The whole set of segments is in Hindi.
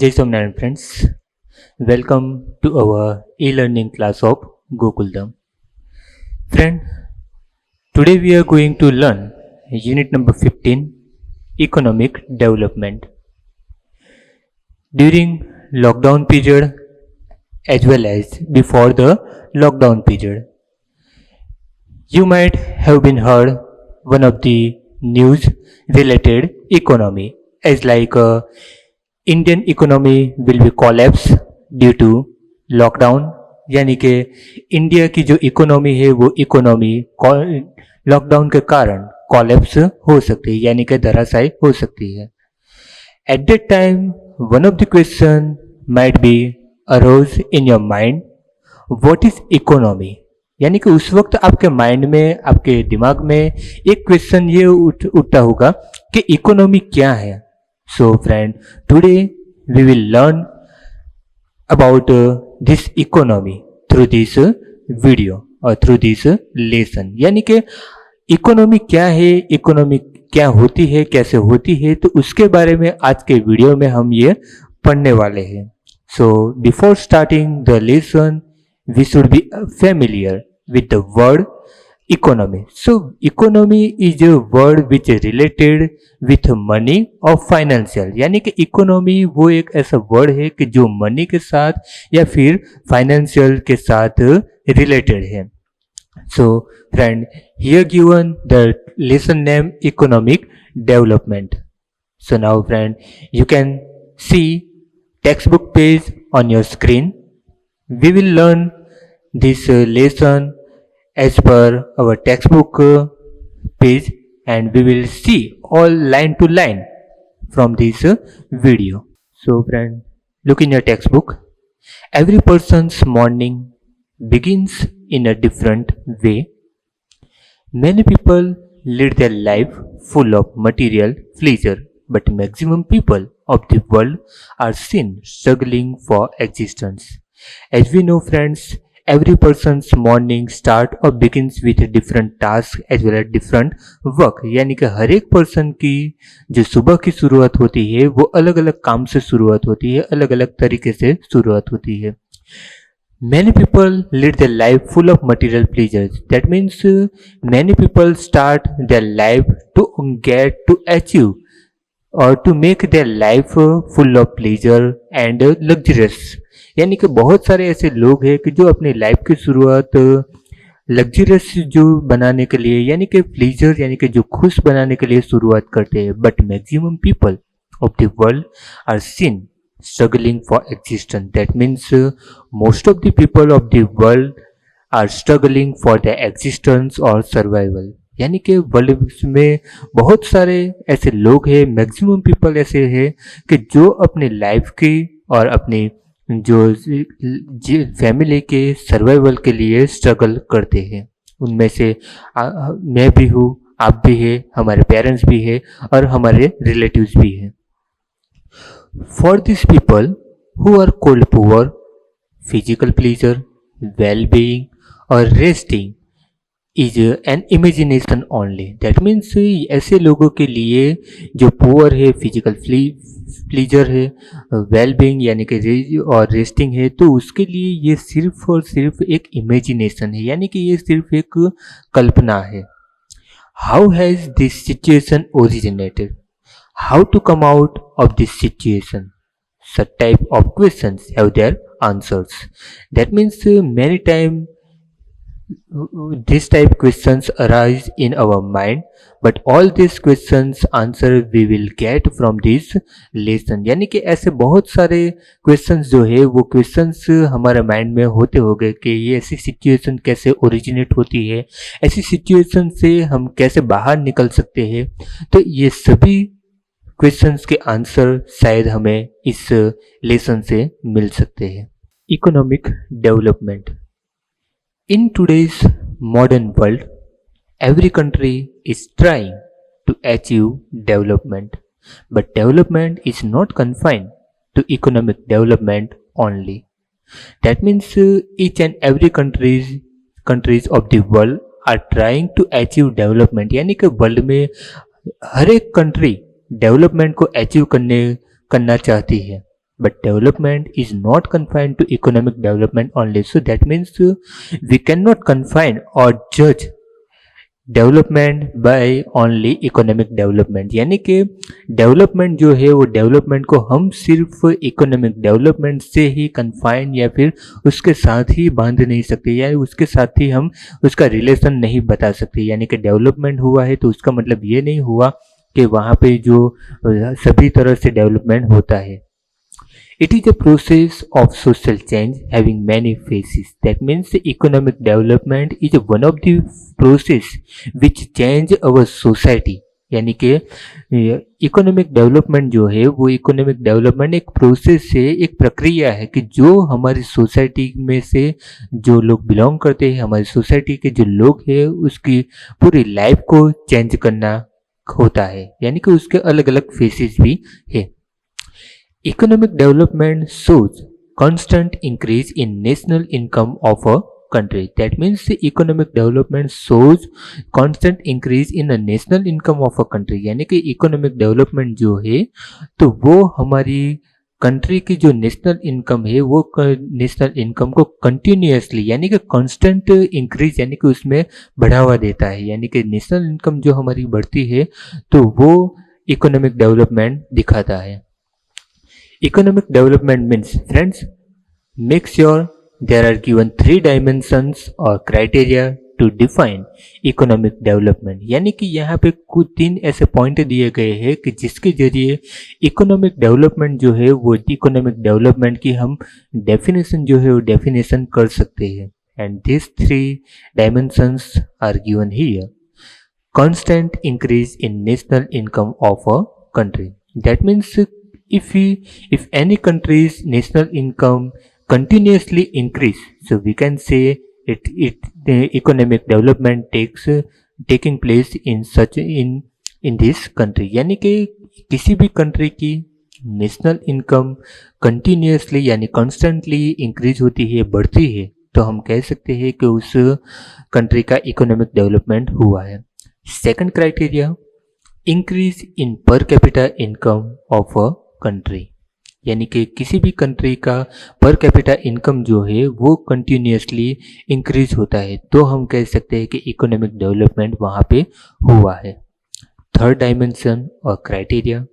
Jai Somnath friends, welcome to our e-learning class of Gokuldam. Friend, today we are going to learn unit number 15, Economic Development. During lockdown period as well as before the lockdown period, you might have been heard one of the news related economy as like Indian economy will be collapse due to lockdown, यानी कि इंडिया की जो इकोनॉमी है वो इकोनॉमी लॉकडाउन के कारण कोलैप्स हो सकती है, यानी कि धराशायी हो सकती है. At that time one of the question might be arose in your mind, what is economy. यानी कि उस वक्त आपके माइंड में, आपके दिमाग में एक क्वेश्चन ये उठता होगा कि इकोनॉमी क्या है. So friend, today we will learn about this economy through this video or through this lesson. यानी कि इकोनॉमी क्या है, इकोनॉमी क्या होती है, कैसे होती है, तो उसके बारे में आज के वीडियो में हम ये पढ़ने वाले हैं. So before starting the lesson, we should be familiar with the word economy. So economy is a word which is related with money or financial. यानी कि इकोनॉमी वो एक ऐसा वर्ड है कि जो मनी के साथ या फिर फाइनेंशियल के साथ रिलेटेड है. So friend, here given the lesson name economic development. So now friend, you can see textbook page on your screen. We will learn this lesson as per our textbook page, and we will see all line to line from this video. So friend, look in your textbook. Every person's morning begins in a different way. Many people lead their life full of material pleasure, but maximum people of the world are seen struggling for existence. As we know friends, every person's morning start or begins with a different task as well as different work. यानी कि हर एक पर्सन की जो सुबह की शुरुआत होती है वो अलग अलग काम से शुरुआत होती है, अलग अलग तरीके से शुरुआत होती है. Many people lead their life full of material pleasures. That means many people start their life to get to achieve or to make their life full of pleasure and luxurious. यानी कि बहुत सारे ऐसे लोग हैं कि जो अपनी लाइफ की शुरुआत लग्जरियस जो बनाने के लिए, यानी कि प्लीजर यानी कि जो खुश बनाने के लिए शुरुआत करते हैं. But maximum people of the world are seen struggling for existence. That means most of the people of the world are struggling for the existence और सर्वाइवल. यानी कि वर्ल्ड में बहुत सारे ऐसे लोग हैं, मैक्सिमम पीपल ऐसे हैं कि जो अपनी लाइफ की और अपनी जो फैमिली के सर्वाइवल के लिए स्ट्रगल करते हैं. उनमें से मैं भी हूँ, आप भी है, हमारे पेरेंट्स भी है और हमारे रिलेटिव्स भी हैं. For this people who are called poor, physical pleasure, well being और resting is an imagination only. That means ऐसे लोगों के लिए जो पुअर है, फिजिकल प्लीजर है, वेल बीइंग यानी कि और रेस्टिंग है, तो उसके लिए ये सिर्फ और सिर्फ एक इमेजिनेशन है, यानी कि ये सिर्फ एक कल्पना है. How has this situation originated, how to come out of this situation, such type of questions have their answers. That means many times this type questions arise in our mind, but all these questions answer we will get from this lesson. यानी कि ऐसे बहुत सारे questions जो है वो questions हमारे माइंड में होते होंगे कि ये ऐसी सिचुएशन कैसे ओरिजिनेट होती है, ऐसी सिचुएशन से हम कैसे बाहर निकल सकते हैं. तो ये सभी क्वेश्चंस के आंसर शायद हमें इस लेसन से मिल सकते हैं. Economic development. In today's modern world, every country is trying to achieve development, but development is not confined to economic development only. That means each and every countries of the world are trying to achieve development. यानी कि वर्ल्ड में हर एक कंट्री डेवलपमेंट को अचीव करना चाहती है. but development is not confined to economic development only. So that means we cannot confine or judge development by only economic development, यानी कि डेवलपमेंट जो है वो डेवलपमेंट को हम सिर्फ इकोनॉमिक डेवलपमेंट से ही कन्फाइन या फिर उसके साथ ही बांध नहीं सकते, या उसके साथ ही हम उसका रिलेशन नहीं बता सकते। यानी कि डेवलपमेंट हुआ है तो उसका मतलब ये नहीं हुआ कि वहाँ पे जो सभी तरह से डेवलपमेंट होता है। It is a process of social change having many phases. That means economic development is one of the process which change our society. यानी कि इकोनॉमिक डेवलपमेंट जो है वो इकोनॉमिक डेवलपमेंट एक प्रोसेस है, एक प्रक्रिया है कि जो हमारी सोसाइटी में से जो लोग बिलोंग करते हैं, हमारी सोसाइटी के जो लोग हैं उसकी पूरी लाइफ को चेंज करना होता है। यानी कि उसके अलग अलग फेसेस भी है। Economic development shows constant increase in national income of a country. That means the economic development shows constant increase in the national income of a country. यानी कि economic development जो है तो वो हमारी कंट्री की जो नेशनल इनकम है वो नेशनल इनकम को कंटिन्यूसली यानी कि कांस्टेंट इंक्रीज यानी कि उसमें बढ़ावा देता है। यानी कि नेशनल इनकम जो हमारी बढ़ती है तो वो इकोनॉमिक डेवलपमेंट दिखाता है। Economic development means, friends, make sure there are given 3 dimensions or criteria to define economic development. यानी कि यहाँ पे कुछ 3 ऐसे पॉइंट दिए गए हैं कि जिसके जरिए इकोनॉमिक डेवलपमेंट जो है वो इकोनॉमिक डेवलपमेंट की हम डेफिनेशन जो है वो डेफिनेशन कर सकते हैं। And this 3 dimensions are given here. Constant increase in national income of a country. That means if any country's national income continuously increase, so we can say the economic development taking place in this country। यानी कि किसी भी कंट्री की नेशनल इनकम कंटिन्यूसली यानी कॉन्स्टेंटली इंक्रीज होती है, बढ़ती है, तो हम कह सकते हैं कि उस कंट्री का इकोनॉमिक डेवलपमेंट हुआ है। सेकंड क्राइटेरिया, इंक्रीज इन पर capita income of a country. यानी कि किसी भी कंट्री का पर कैपिटा इनकम जो है वो कंटिन्यूसली इंक्रीज होता है, तो हम कह सकते हैं कि इकोनॉमिक डेवलपमेंट वहाँ पे हुआ है। थर्ड डायमेंशन और criteria,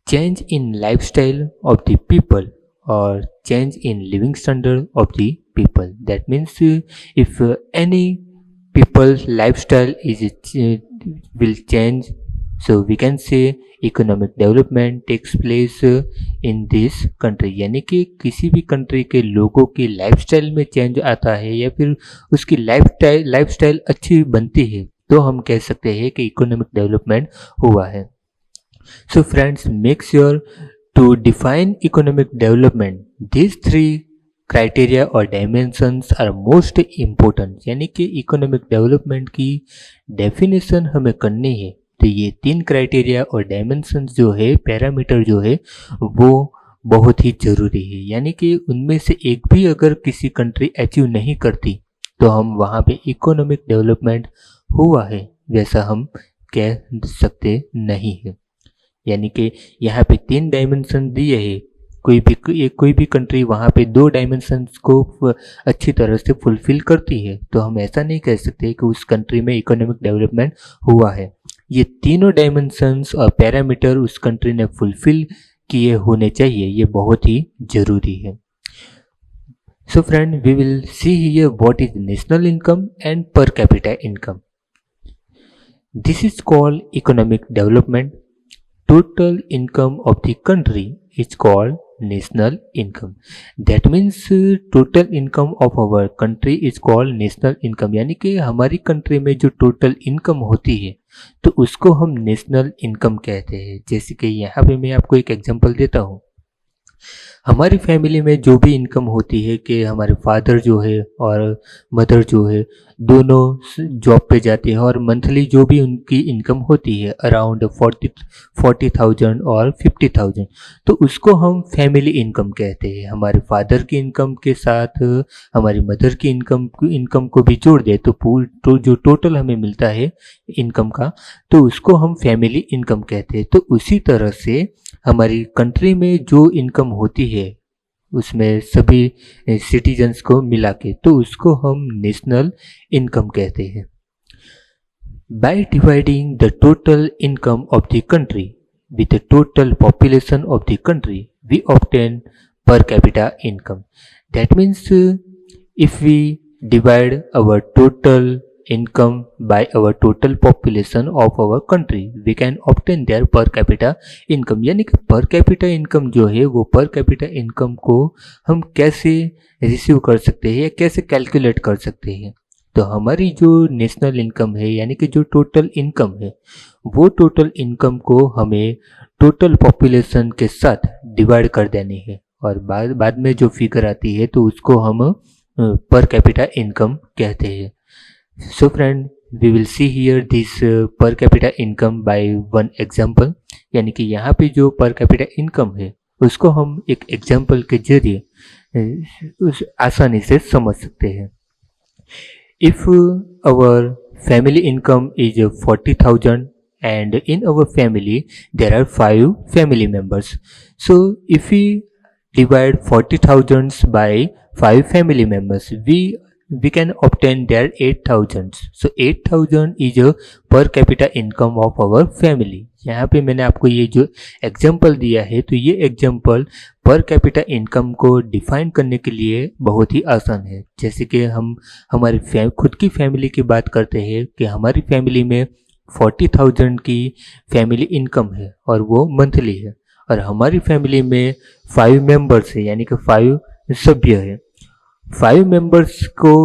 change in lifestyle of the people और change in living standard of the people. That means if any people's lifestyle will change, so we can say economic development takes place in this country। यानी कि किसी भी कंट्री के लोगों की लाइफस्टाइल में चेंज आता है या फिर उसकी लाइफस्टाइल अच्छी बनती है, तो हम कह सकते हैं कि इकोनॉमिक डेवलपमेंट हुआ है। So friends, make sure to define economic development. These 3 criteria और डायमेंशंस आर मोस्ट इम्पोर्टेंट। यानी कि इकोनॉमिक डेवलपमेंट की डेफिनेशन हमें करनी है तो ये 3 क्राइटेरिया और डायमेंशंस जो है, पैरामीटर जो है, वो बहुत ही ज़रूरी है। यानी कि उनमें से एक भी अगर किसी कंट्री अचीव नहीं करती तो हम वहाँ पे इकोनॉमिक डेवलपमेंट हुआ है वैसा हम कह सकते नहीं है। यानी कि यहाँ पे 3 डायमेंशन दिए हैं, कोई भी कंट्री वहाँ पे 2 डायमेंशंस को अच्छी तरह से फुलफिल करती है तो हम ऐसा नहीं कह सकते कि उस कंट्री में इकोनॉमिक डेवलपमेंट हुआ है। ये तीनों डायमेंशंस और पैरामीटर उस कंट्री ने फुलफिल किए होने चाहिए, ये बहुत ही ज़रूरी है। So friend, we will see here what is national income and per capita income. This is called economic development. Total income of the country is called national income. That means total income of our country is called national income। यानी कि हमारी कंट्री में जो टोटल इनकम होती है तो उसको हम नेशनल इनकम कहते हैं। जैसे कि यहाँ पे मैं आपको एक एग्जांपल देता हूँ। हमारी फैमिली में जो भी इनकम होती है कि हमारे फादर जो है और मदर जो है दोनों जॉब पे जाते हैं और मंथली जो भी उनकी इनकम होती है अराउंड 40,000 और 50,000, तो उसको हम फैमिली इनकम कहते हैं। हमारे फादर की इनकम के साथ हमारी मदर की इनकम को भी जोड़ दे तो जो टोटल हमें मिलता है इनकम का, तो उसको हम फैमिली इनकम कहते हैं। तो उसी तरह से हमारी कंट्री में जो इनकम होती है उसमें सभी सिटीजन्स को मिला के, तो उसको हम नेशनल इनकम कहते हैं। By dividing the total income of the country with the total population of the country, we obtain per capita income. That means if we divide our total income by our total population of our country, we can obtain their per capita income. यानी कि per capita income जो है वो per capita income को हम कैसे रिसीव कर सकते हैं या कैसे कैलकुलेट कर सकते हैं। तो हमारी जो नेशनल इनकम है यानी कि जो टोटल इनकम है वो टोटल इनकम को हमें टोटल पॉपुलेशन के साथ डिवाइड कर देनी है और बाद में जो फिगर आती है तो उसको हम पर कैपिटा इनकम कहते हैं। So friend, we will see here this per capita income by one example, यानी कि यहाँ पे जो पर कैपिटा इनकम है उसको हम एक एग्जांपल के जरिए आसानी से समझ सकते हैं। If our family income is 40,000 and in our family there are 5 family members, so if we divide 40,000 by 5 family members, we can obtain their 8,000. So 8,000 is a per capita income of our family. यहाँ पे मैंने आपको ये जो एग्जाम्पल दिया है तो ये एग्जाम्पल पर कैपिटा इनकम को डिफाइन करने के लिए बहुत ही आसान है। जैसे कि हम हमारी खुद की फैमिली की बात करते हैं कि हमारी फैमिली में 40,000 की फैमिली इनकम है और वो मंथली है, और हमारी फैमिली में 5 मेंबर्स है यानी कि 5 सभ्य है। 5 मेंबर्स को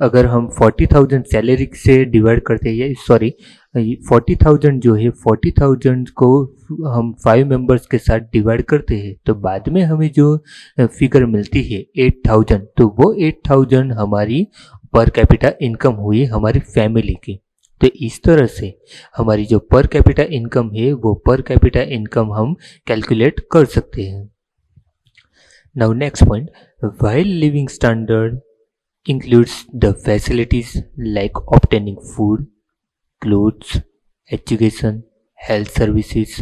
अगर हम 40,000 सैलरी से डिवाइड करते हैं, सॉरी 40,000 जो है 40,000 को हम 5 मेंबर्स के साथ डिवाइड करते हैं तो बाद में हमें जो फिगर मिलती है 8,000, तो वो 8,000 हमारी पर कैपिटा इनकम हुई हमारी फैमिली की। तो इस तरह से हमारी जो पर कैपिटा इनकम है वो पर कैपिटा इनकम हम कैलकुलेट कर सकते हैं। Now next point, while living standard includes the facilities like obtaining food, clothes, education, health services,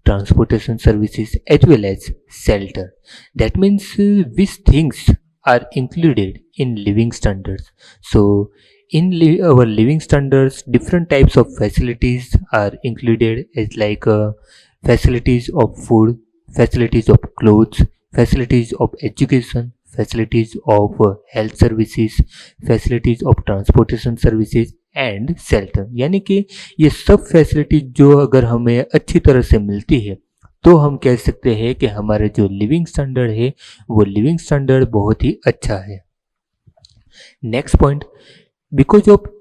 transportation services, as well as shelter. That means which things are included in living standards. So in our living standards, different types of facilities are included as like facilities of food, facilities of clothes, facilities of education, facilities of health services, facilities of transportation services and shelter. यानी कि ये सब फैसिलिटी जो अगर हमें अच्छी तरह से मिलती है तो हम कह सकते हैं कि हमारा जो लिविंग स्टैंडर्ड है वो लिविंग स्टैंडर्ड बहुत ही अच्छा है। Next point, because of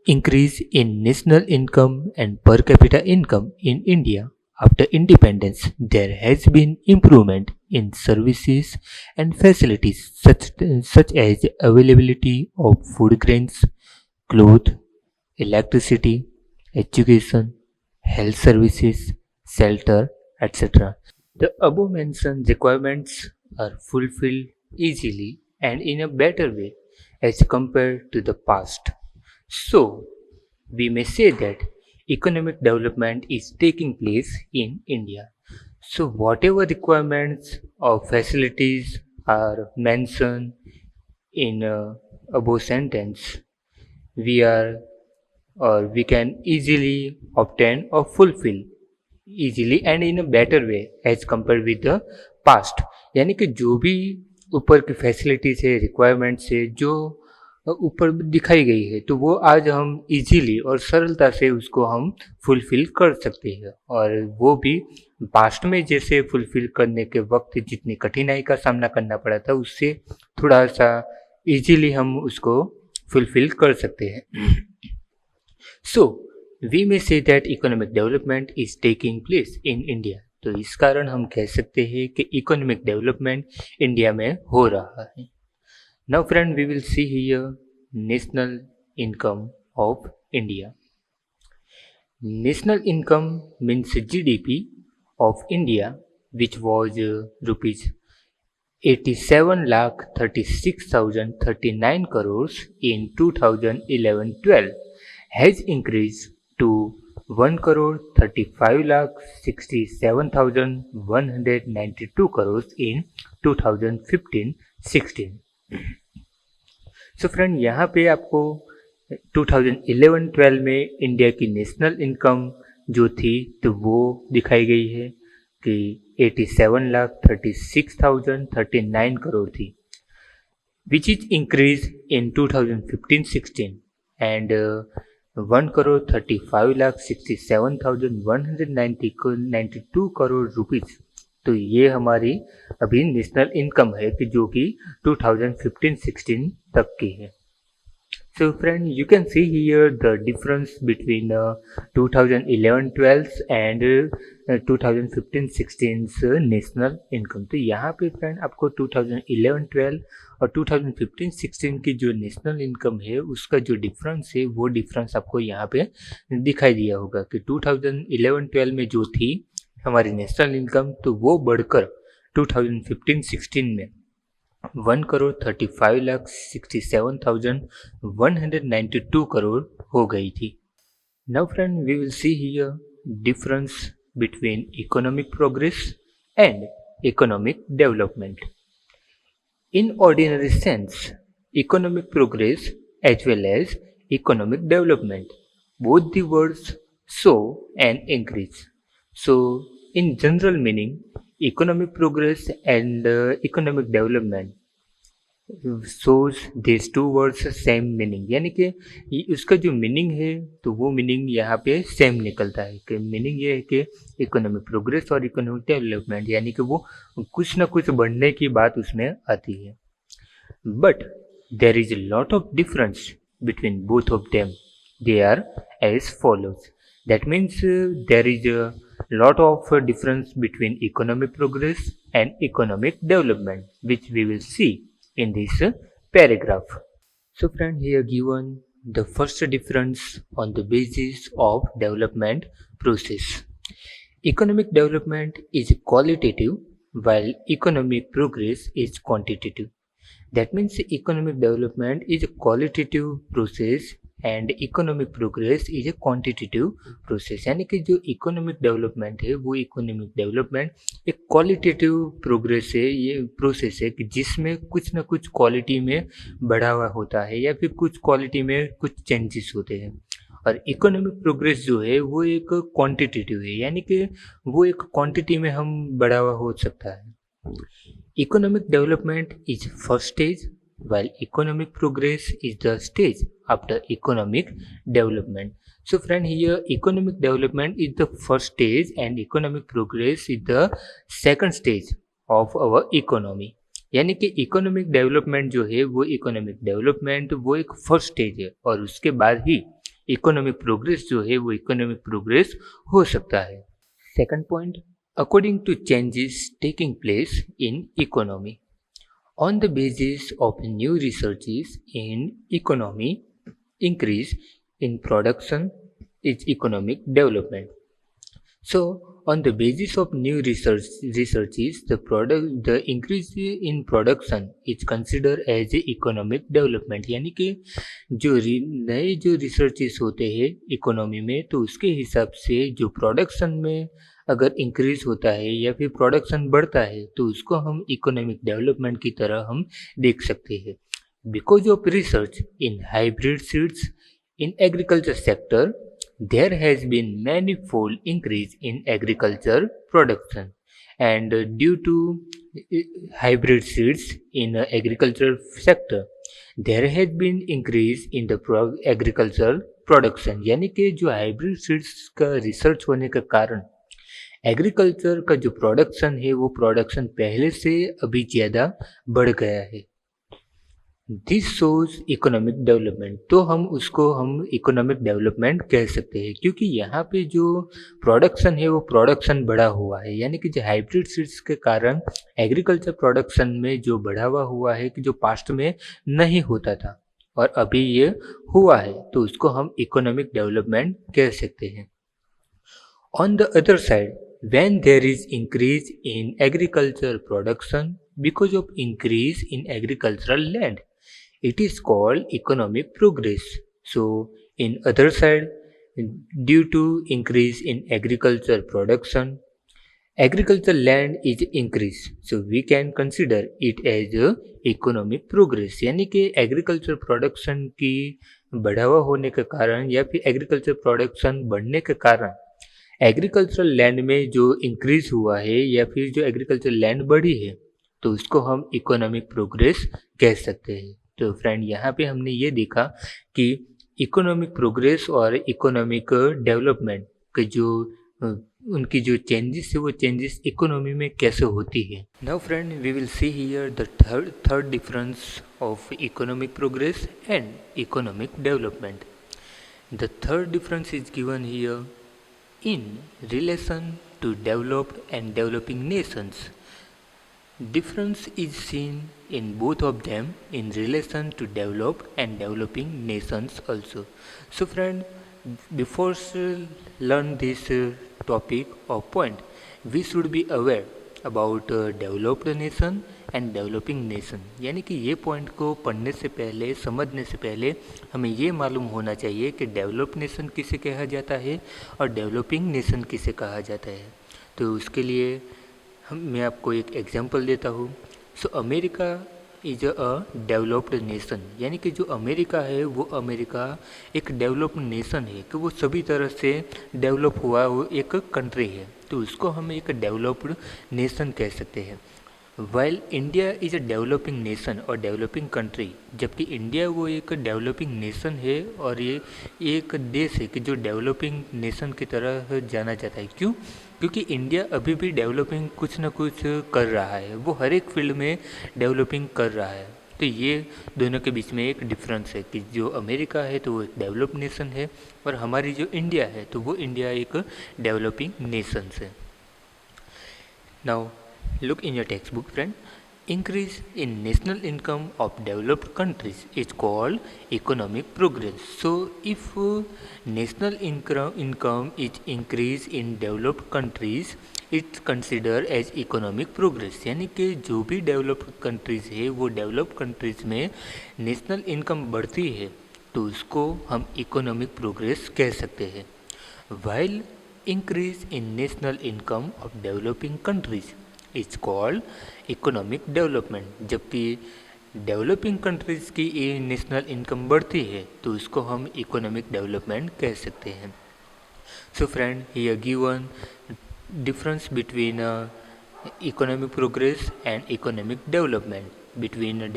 increase in national income and per capita income in India after independence, there has been improvement in services and facilities such as availability of food grains, clothes, electricity, education, health services, shelter, etc. The above mentioned requirements are fulfilled easily and in a better way as compared to the past. So, we may say that economic development is taking place in India. So whatever requirements or facilities are mentioned in above sentence, we can easily obtain or fulfill easily and in a better way as compared with the past. यानी कि जो भी ऊपर की फैसिलिटीज है, रिक्वायरमेंट्स है जो ऊपर दिखाई गई है तो वो आज हम इजीली और सरलता से उसको हम फुलफिल कर सकते हैं, और वो भी पास्ट में जैसे फुलफिल करने के वक्त जितनी कठिनाई का सामना करना पड़ा था उससे थोड़ा सा इजीली हम उसको फुलफिल कर सकते हैं। सो we may say that economic development is taking place in India. तो इस कारण हम कह सकते हैं कि इकोनॉमिक डेवलपमेंट इंडिया में हो रहा है। Now friend, we will see here national income of India. National income means GDP of India, which was rupees 87,36,039 crores in 2011-12, has increased to 1,35,67,192 crores in 2015-16. So friend, यहाँ पे आपको 2011-12 में इंडिया की नेशनल इनकम जो थी तो वो दिखाई गई है कि 87,36,039 करोड़ थी, which is increase in 2015-16 and 1,35,67,192 crore rupees. तो ये हमारी अभी नेशनल इनकम है कि जो कि 2015-16 तक की है। So friend, you can see here the difference between 2011-12 and 2015-16's national income. तो यहाँ पे फ्रेंड आपको 2011-12 और 2015-16 की जो नेशनल इनकम है उसका जो डिफरेंस है वो डिफरेंस आपको यहाँ पे दिखाई दिया होगा कि 2011-12 में जो थी हमारी नेशनल इनकम तो वो बढ़कर 2015-16 में 1,35,67,192 करोड़ हो गई थी। Now friend, we will see here difference between economic progress and economic development. In ordinary sense, economic progress as well as economic development, both the words show an increase. So, in general meaning, economic progress and economic development shows these two words same meaning. यानी कि उसका जो मीनिंग है तो वो मीनिंग यहाँ पे सेम निकलता है कि मीनिंग ये है कि इकोनॉमिक प्रोग्रेस और इकोनॉमिक डेवलपमेंट यानी कि वो कुछ ना कुछ बढ़ने की बात उसमें आती है. But there is a lot of difference between both of them. They are as follows. That means there is a lot of difference between economic progress and economic development, which we will see in this paragraph. So friend, here given the first difference on the basis of development process. Economic development is qualitative while economic progress is quantitative. That means economic development is a qualitative process and economic progress is a quantitative process. यानी कि जो इकोनॉमिक डेवलपमेंट है वो इकोनॉमिक डेवलपमेंट एक क्वालिटेटिव प्रोग्रेस है, ये प्रोसेस है कि जिसमें कुछ ना कुछ क्वालिटी में बढ़ावा होता है या फिर कुछ क्वालिटी में कुछ चेंजेस होते हैं. और इकोनॉमिक प्रोग्रेस जो है वो एक क्वांटिटेटिव है, यानी कि वो एक क्वांटिटी में हम बढ़ावा हो सकता है. Economic development is first stage, while economic progress is the stage after economic development. So friend, here economic development is the first stage and economic progress is the second stage of our economy. यानी कि इकोनॉमिक डेवलपमेंट जो है वो इकोनॉमिक डेवलपमेंट वो एक फर्स्ट स्टेज है और उसके बाद ही इकोनॉमिक प्रोग्रेस जो है वो इकोनॉमिक प्रोग्रेस हो सकता है. Second point, according to changes taking place in economy. On the basis of new researches in economy, increase in production is economic development. So, on the basis of new researches, the increase in production is considered as a economic development. यानी कि जो नए जो रिसर्चेस होते हैं इकोनॉमी में तो उसके हिसाब से जो प्रोडक्शन में अगर इंक्रीज होता है या फिर प्रोडक्शन बढ़ता है तो उसको हम इकोनॉमिक डेवलपमेंट की तरह हम देख सकते हैं. Because of research in hybrid seeds in agriculture sector, there has been manifold increase in agriculture production, and due to hybrid seeds in agriculture sector, there has been increase in the agriculture production. यानी कि जो हाइब्रिड सीड्स का रिसर्च होने के कारण एग्रीकल्चर का जो प्रोडक्शन है वो प्रोडक्शन पहले से अभी ज़्यादा बढ़ गया है. दिस शोज इकोनॉमिक डेवलपमेंट, तो हम इकोनॉमिक डेवलपमेंट कह सकते हैं, क्योंकि यहाँ पे जो प्रोडक्शन है वो प्रोडक्शन बढ़ा हुआ है, यानी कि जो हाइब्रिड सीड्स के कारण एग्रीकल्चर प्रोडक्शन में जो बढ़ावा हुआ है कि जो पास्ट में नहीं होता था और अभी ये हुआ है, तो उसको हम इकोनॉमिक डेवलपमेंट कह सकते हैं। On the other side, when there is increase in agricultural production because of increase in agricultural land, it is called economic progress. So, in other side, due to increase in agricultural production, agricultural land is increase. So, we can consider it as a economic progress. यानी कि एग्रीकल्चर प्रोडक्शन की बढ़ावा होने के कारण या फिर एग्रीकल्चर प्रोडक्शन बढ़ने के कारण एग्रीकल्चरल लैंड में जो इंक्रीज हुआ है या फिर जो एग्रीकल्चर लैंड बढ़ी है, तो उसको हम इकोनॉमिक प्रोग्रेस कह सकते हैं। तो फ्रेंड, यहाँ पे हमने ये देखा कि इकोनॉमिक प्रोग्रेस और इकोनॉमिक डेवलपमेंट के जो उनकी जो चेंजेस है वो चेंजेस इकोनॉमी में कैसे होती है। Now friend, we will see here the third difference of economic progress and economic development. The third difference is given here in relation to developed and developing nations. Difference is seen in both of them in relation to developed and developing nations also. So friend, before learn this topic or point, we should be aware about developed nation and developing nation, यानी कि ये पॉइंट को पढ़ने से पहले, समझने से पहले हमें ये मालूम होना चाहिए कि डेवलप्ड नेशन किसे कहा जाता है और डेवलपिंग नेशन किसे कहा जाता है। तो उसके लिए मैं आपको एक एग्जांपल देता हूँ। So America is a developed nation, यानी कि जो अमेरिका है वो अमेरिका एक डेवलप्ड नेशन है कि वो सभी तरह से डेवलप हुआ वो एक कंट्री है, तो उसको हम एक डेवलप्ड नेशन कह सकते हैं। While India is a developing nation और डेवलपिंग कंट्री, जबकि इंडिया वो एक डेवलपिंग नेशन है और ये एक देश है कि जो डेवलपिंग नेशन की तरह जाना जाता है। क्यों? क्योंकि इंडिया अभी भी डेवलपिंग कुछ ना कुछ कर रहा है, वो हर एक फील्ड में डेवलपिंग कर रहा है। तो ये दोनों के बीच में एक डिफरेंस है कि जो अमेरिका है तो वो एक डेवलप्ड नेशन है और हमारी जो इंडिया है तो वो इंडिया एक डेवलपिंग नेशन है। Now look in your textbook friend. Increase in national income of developed countries is called economic progress. So if national income is increase in developed countries, it's considered as economic progress। यानी कि जो भी डेवलप्ड कंट्रीज़ है वो डेवलप्ड कंट्रीज़ में नेशनल इनकम बढ़ती है तो उसको हम इकोनॉमिक प्रोग्रेस कह सकते हैं। While increase in national income of developing countries it's called economic development, जबकि डेवलपिंग कंट्रीज़ की नेशनल इनकम बढ़ती है तो उसको हम इकोनॉमिक डेवलपमेंट कह सकते हैं। So friend, here given difference between economic progress and economic development between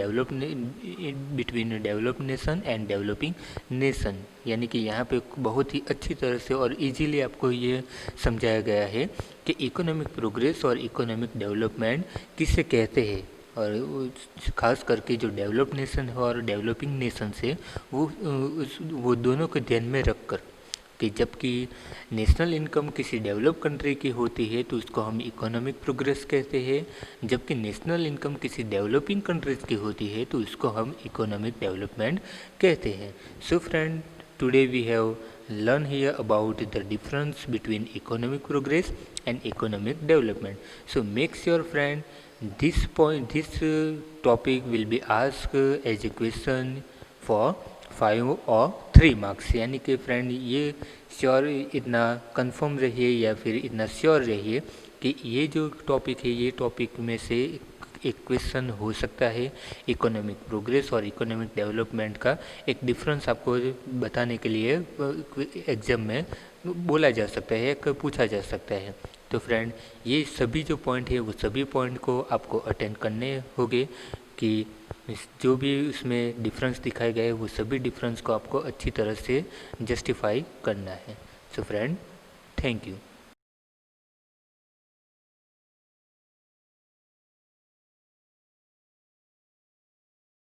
developed nation and developing nation, यानी कि यहाँ पे बहुत ही अच्छी तरह से और इजीली आपको ये समझाया गया है कि इकोनॉमिक प्रोग्रेस और इकोनॉमिक डेवलपमेंट किसे कहते हैं, और खास करके जो डेवलप्ड नेशन है और डेवलपिंग नेशन है वो दोनों को ध्यान में रखकर कि जबकि नेशनल इनकम किसी डेवलप कंट्री की होती है तो उसको हम इकोनॉमिक प्रोग्रेस कहते हैं, जबकि नेशनल इनकम किसी डेवलपिंग कंट्रीज़ की होती है तो उसको हम इकोनॉमिक डेवलपमेंट कहते हैं। So friend, today we have learn here about the difference between economic progress and economic development. So make sure friend this topic will be asked as a question for 5 और 3 मार्क्स, यानी कि फ्रेंड ये श्योर इतना कंफर्म रहिए या फिर इतना श्योर रहिए कि ये जो टॉपिक है ये टॉपिक में से एक क्वेश्चन हो सकता है। इकोनॉमिक प्रोग्रेस और इकोनॉमिक डेवलपमेंट का एक डिफरेंस आपको बताने के लिए एग्ज़ाम में बोला जा सकता है, पूछा जा सकता है। तो फ्रेंड, ये सभी जो पॉइंट है वो सभी पॉइंट को आपको अटेंड करने होंगे कि जो भी उसमें डिफरेंस दिखाए गए वो सभी डिफरेंस को आपको अच्छी तरह से जस्टिफाई करना है। So friend, thank you.